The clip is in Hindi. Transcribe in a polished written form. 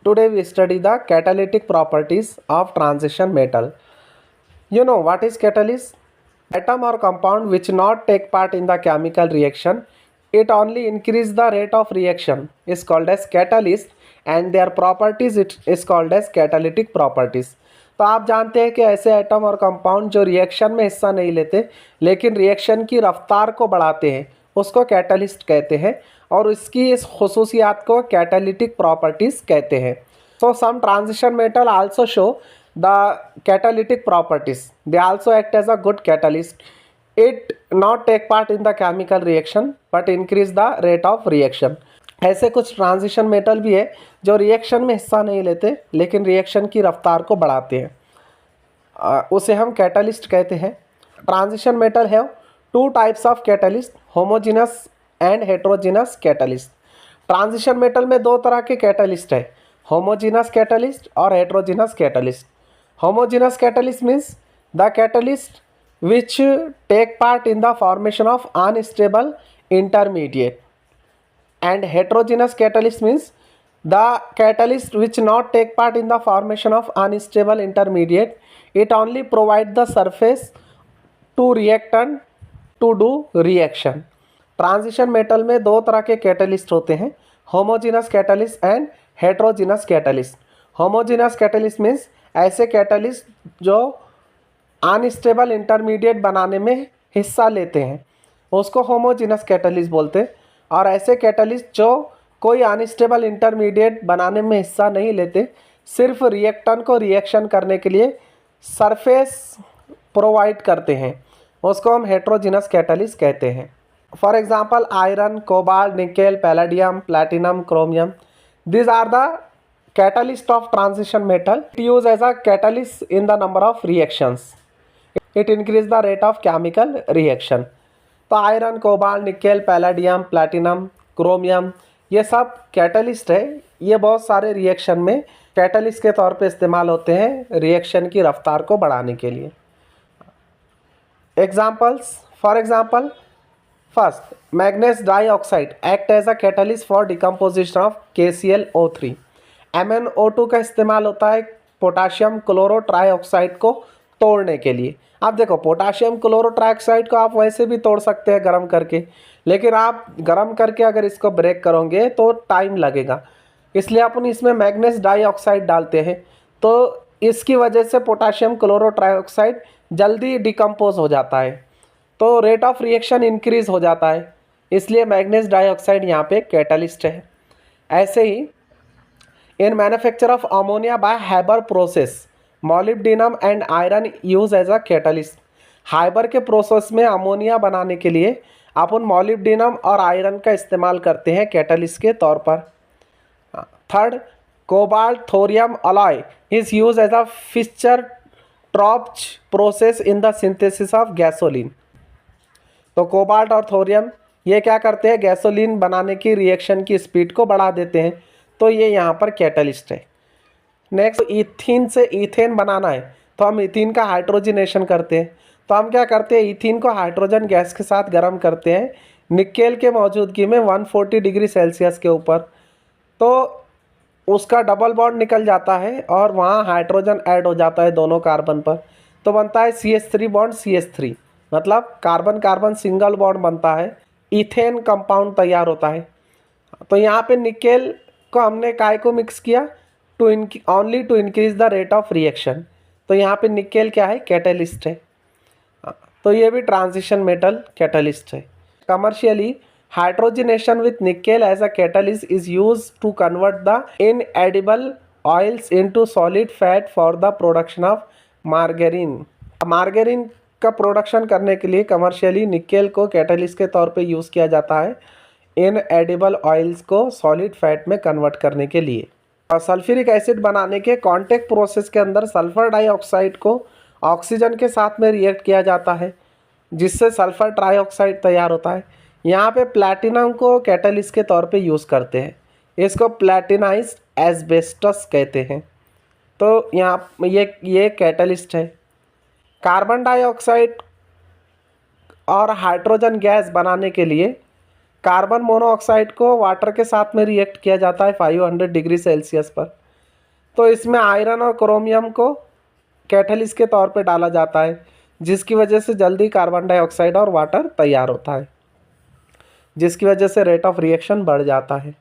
Today we study the catalytic properties of transition metal. You know what is catalyst? Atom or compound which not take part in the chemical reaction, it only increase the rate of reaction is called as catalyst and their properties it is called as catalytic properties. तो आप जानते हैं कि ऐसे एटम और कंपाउंड जो रिएक्शन में हिस्सा नहीं लेते लेकिन रिएक्शन की रफ्तार को बढ़ाते हैं उसको कैटलिस्ट कहते हैं और इसकी इस खुसूसियात को कैटालिटिक प्रॉपर्टीज कहते हैं. So some transition metal also show the catalytic properties. They also act as a good catalyst. It not take part in the chemical reaction but increase the rate of reaction. ऐसे कुछ ट्रांजिशन मेटल भी है जो रिएक्शन में हिस्सा नहीं लेते लेकिन रिएक्शन की रफ्तार को बढ़ाते हैं, उसे हम कैटलिस्ट कहते हैं. Transition metal have two types of catalyst, homogeneous and heterogeneous catalyst. Transition metal में दो तरह के कैटलिस्ट है, होमोजीनस कैटलिस्ट और heterogeneous catalyst. Homogeneous catalyst means the catalyst which take part in the formation of unstable intermediate, and heterogeneous catalyst means the catalyst which not take part in the formation of unstable intermediate. It only provide the surface to reactant to do reaction. Transition metal में दो तरह के कैटलिस्ट होते हैं, homogeneous catalyst and heterogeneous catalyst. Homogeneous catalyst means ऐसे कैटलिस्ट जो अनस्टेबल इंटरमीडिएट बनाने में हिस्सा लेते हैं उसको होमोजीनस कैटलिस्ट बोलते हैं, और ऐसे कैटलिस्ट जो कोई अनस्टेबल इंटरमीडिएट बनाने में हिस्सा नहीं लेते, सिर्फ रिएक्टेंट को रिएक्शन करने के लिए सरफेस प्रोवाइड करते हैं, उसको हम हेट्रोजीनस कैटलिस्ट कहते हैं. For example iron, cobalt, nickel, palladium, platinum, chromium, these are the catalyst of transition metal. It used as a catalyst in the number of reactions. It increase the rate of chemical reaction. तो iron, cobalt, nickel, palladium, platinum, chromium ये सब कैटलिस्ट है. ये बहुत सारे रिएक्शन में कैटलिस्ट के तौर पे इस्तेमाल होते हैं रिएक्शन की रफ्तार को बढ़ाने के लिए. Examples, for example first manganese dioxide act as a catalyst for decomposition of KClO3. MnO2 का इस्तेमाल होता है पोटाशियम क्लोरो ट्राइऑक्साइड को तोड़ने के लिए. आप देखो पोटाशियम क्लोरो ट्राइऑक्साइड को आप वैसे भी तोड़ सकते हैं गर्म करके, लेकिन आप गर्म करके अगर इसको ब्रेक करोगे तो टाइम लगेगा, इसलिए अपन इसमें मैग्नीज डाइऑक्साइड डालते हैं. तो इसकी वजह से पोटाशियम क्लोरो ट्राइऑक्साइड जल्दी डिकम्पोज हो जाता है, तो रेट ऑफ रिएक्शन इंक्रीज हो जाता है, इसलिए मैग्नीज डाइऑक्साइड यहाँ पे कैटलिस्ट है. ऐसे ही in manufacture of ammonia by Haber process molybdenum and iron use as a catalyst. Haber के प्रोसेस में अमोनिया बनाने के लिए अपन मॉलिब्डेनम और आयरन का इस्तेमाल करते हैं कैटलिस्ट के तौर पर. Third cobalt thorium alloy is use as a Fischer Tropsch process in the synthesis of gasoline. तो कोबाल्ट और थोरियम ये क्या करते हैं, गैसोलीन बनाने की रिएक्शन की स्पीड को बढ़ा देते हैं, तो ये यहाँ पर कैटलिस्ट है. नेक्स्ट ईथीन से ईथेन बनाना है तो हम ईथीन का हाइड्रोजनेशन करते हैं. तो हम क्या करते हैं, ईथीन को हाइड्रोजन गैस के साथ गर्म करते हैं निकेल के मौजूदगी में 140 डिग्री सेल्सियस के ऊपर, तो उसका डबल बॉन्ड निकल जाता है और वहाँ हाइड्रोजन ऐड हो जाता है दोनों कार्बन पर, तो बनता है CH3 बॉन्ड CH3, मतलब कार्बन कार्बन सिंगल बॉन्ड बनता है, ईथेन कंपाउंड तैयार होता है. तो यहाँ पे निकेल को हमने काय को मिक्स किया only to increase the rate of reaction, तो यहाँ पे निकेल क्या है, कैटलिस्ट है. तो ये भी ट्रांजिशन मेटल कैटलिस्ट है. Commercially hydrogenation with nickel as a catalyst is use to convert the inedible oils into solid fat for the production of margarine. Margarine का प्रोडक्शन करने के लिए कमर्शियली निकेल को कैटलिस्ट के तौर पे यूज़ किया जाता है इनएडिबल ऑयल्स को सॉलिड फैट में कन्वर्ट करने के लिए. और सल्फ्यूरिक एसिड बनाने के कॉन्टैक्ट प्रोसेस के अंदर सल्फर डाइऑक्साइड को ऑक्सीजन के साथ में रिएक्ट किया जाता है जिससे सल्फर ट्राइऑक्साइड तैयार होता है. यहाँ पे प्लैटिनम को कैटलिस्ट के तौर पे यूज़ करते हैं, इसको प्लैटिनाइज्ड एस्बेस्टस कहते हैं. तो यहाँ ये कैटलिस्ट है. कार्बन डाइऑक्साइड और हाइड्रोजन गैस बनाने के लिए कार्बन मोनोऑक्साइड को वाटर के साथ में रिएक्ट किया जाता है 500 डिग्री सेल्सियस पर. तो इसमें आयरन और क्रोमियम को कैटलिस्ट के तौर पे डाला जाता है, जिसकी वजह से जल्दी कार्बन डाइऑक्साइड और वाटर तैयार होता है, जिसकी वजह से रेट ऑफ रिएक्शन बढ़ जाता है।